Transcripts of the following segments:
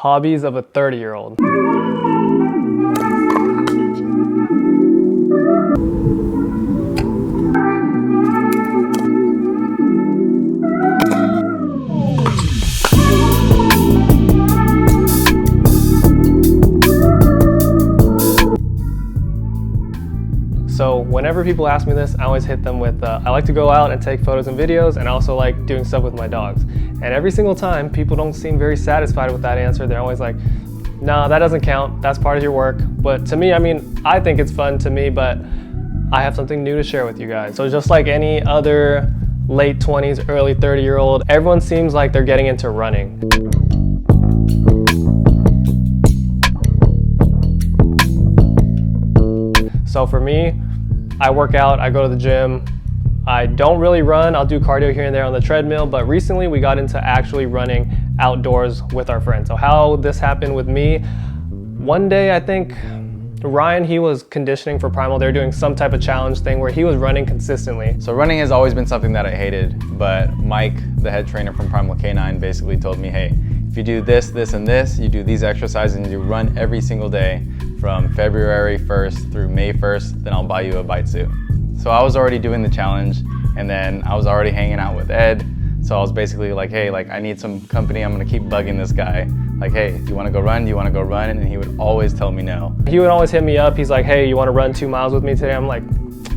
Hobbies of a 30-year-old. So whenever people ask me this, I always hit them with, I like to go out and take photos and videos, and I also like doing stuff with my dogs. And every single time, people don't seem very satisfied with that answer. They're always like, nah, that doesn't count. That's part of your work. But to me, I mean, I think it's fun to me, but I have something new to share with you guys. So just like any other late 20s, early 30-year-old, everyone seems like they're getting into running. So for me, I work out, I go to the gym. I don't really run, I'll do cardio here and there on the treadmill, but recently we got into actually running outdoors with our friends. So how this happened with me, one day I think Ryan, he was conditioning for Primal. They were doing some type of challenge thing where he was running consistently. So running has always been something that I hated, but Mike, the head trainer from Primal K9, basically told me, hey, if you do this, this, and this, you do these exercises and you run every single day from February 1st through May 1st, then I'll buy you a bite suit. So I was already doing the challenge, and then I was already hanging out with Ed. So I was basically like, hey, like I need some company. I'm gonna keep bugging this guy. Like, hey, do you wanna go run? Do you wanna go run? And he would always tell me no. He would always hit me up. He's like, hey, you wanna run 2 miles with me today? I'm like,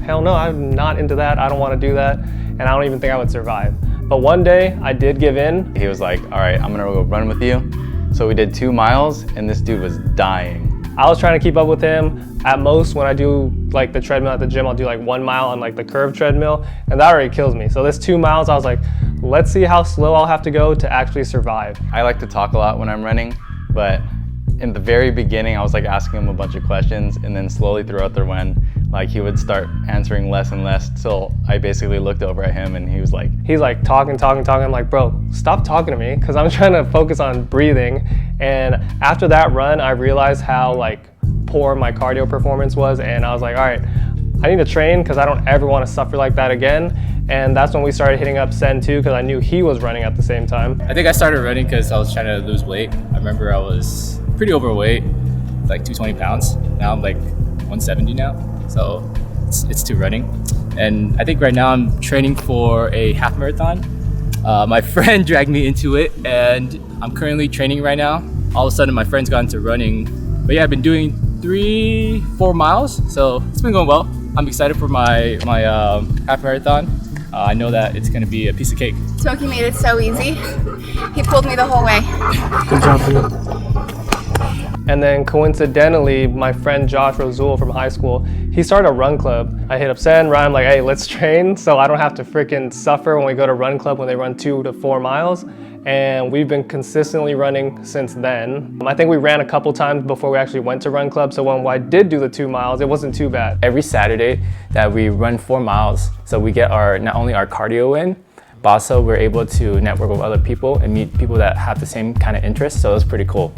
hell no, I'm not into that. I don't wanna do that. And I don't even think I would survive. But one day I did give in. He was like, all right, I'm gonna go run with you. So we did 2 miles and this dude was dying. I was trying to keep up with him. At most, when I do like the treadmill at the gym, I'll do like 1 mile on like the curved treadmill, and that already kills me. So this 2 miles, I was like, let's see how slow I'll have to go to actually survive. I like to talk a lot when I'm running, but in the very beginning, I was like asking him a bunch of questions, and then slowly throughout the run, like he would start answering less and less till I basically looked over at him and he's like talking. I'm like, bro, stop talking to me, because I'm trying to focus on breathing. And after that run, I realized how like poor my cardio performance was, and I was like, all right, I need to train because I don't ever want to suffer like that again. And that's when we started hitting up Sen too, because I knew he was running at the same time. I think I started running because I was trying to lose weight. I remember I was pretty overweight, like 220 pounds. Now I'm like 170 now. So it's to running. And I think right now I'm training for a half marathon. My friend dragged me into it, and I'm currently training right now. All of a sudden my friend's got into running. But yeah, I've been doing 3-4 miles, so it's been going well. I'm excited for my half marathon. I know that it's gonna be a piece of cake. Smokey made it so easy. He pulled me the whole way. Good job, Philip. And then coincidentally, my friend Josh Rozul from high school, he started a run club. I hit up Sen, Ryan, I'm like, hey, let's train so I don't have to freaking suffer when we go to run club when they run 2 to 4 miles. And we've been consistently running since then. I think we ran a couple times before we actually went to run club. So when I did do the 2 miles, it wasn't too bad. Every Saturday that we run 4 miles, so we get not only our cardio in, but also we're able to network with other people and meet people that have the same kind of interests. So it's pretty cool.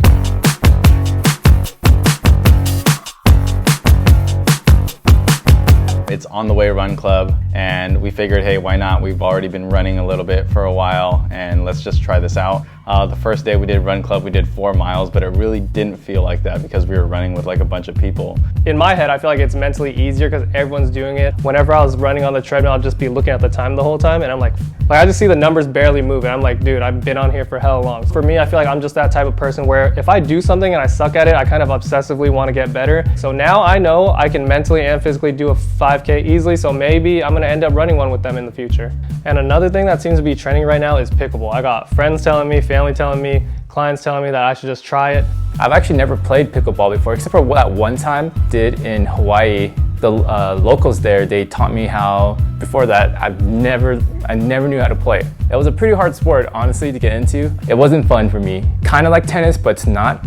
It's On the Way Run Club, and we figured, hey, why not? We've already been running a little bit for a while, and let's just try this out. The first day we did Run Club, we did 4 miles, but it really didn't feel like that because we were running with like a bunch of people. In my head, I feel like it's mentally easier because everyone's doing it. Whenever I was running on the treadmill, I'll just be looking at the time the whole time, and I'm like I just see the numbers barely move, and I'm like, dude, I've been on here for hell long. For me, I feel like I'm just that type of person where if I do something and I suck at it, I kind of obsessively want to get better. So now I know I can mentally and physically do a 5K easily, so maybe I'm gonna end up running one with them in the future. And another thing that seems to be trending right now is pickleball. I got friends telling me, family telling me, clients telling me that I should just try it. I've actually never played pickleball before, except for that one time did in Hawaii. The locals there, they taught me how. Before that, I never knew how to play. It was a pretty hard sport, honestly, to get into. It wasn't fun for me. Kind of like tennis, but it's not.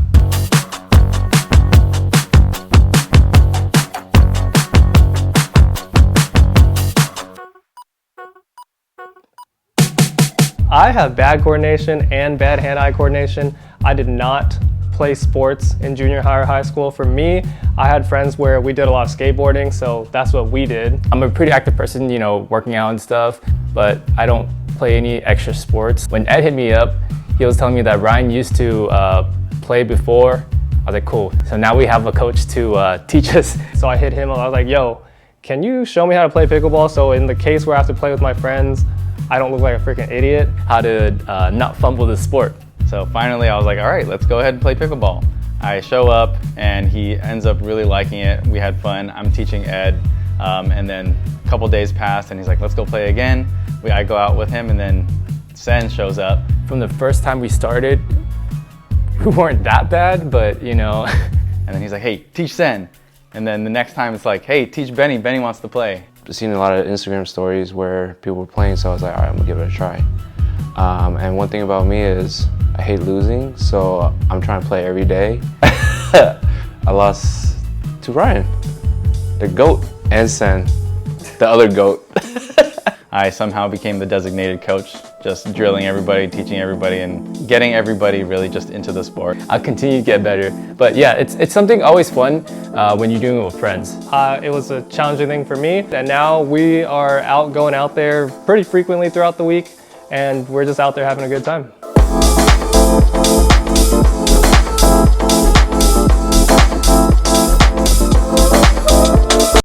I have bad coordination and bad hand-eye coordination. I did not play sports in junior high or high school. For me, I had friends where we did a lot of skateboarding, so that's what we did. I'm a pretty active person, you know, working out and stuff, but I don't play any extra sports. When Ed hit me up, he was telling me that Ryan used to played before. I was like, cool. So now we have a coach to teach us. So I hit him and I was like, yo, can you show me how to play pickleball? So in the case where I have to play with my friends, I don't look like a freaking idiot. How to not fumble the sport. So finally I was like, all right, let's go ahead and play pickleball. I show up and he ends up really liking it. We had fun. I'm teaching Ed. And then a couple days passed and he's like, let's go play again. I go out with him and then Sen shows up. From the first time we started, we weren't that bad, but you know. And then he's like, hey, teach Sen. And then the next time it's like, hey, teach Benny. Benny wants to play. I've seen a lot of Instagram stories where people were playing, so I was like, all right, I'm gonna give it a try. And one thing about me is I hate losing, so I'm trying to play every day. I lost to Ryan, the GOAT, and Sen, the other GOAT. I somehow became the designated coach, just drilling everybody, teaching everybody, and getting everybody really just into the sport. I'll continue to get better. But yeah, it's something always fun when you're doing it with friends. It was a challenging thing for me, and now we are going out there pretty frequently throughout the week, and we're just out there having a good time.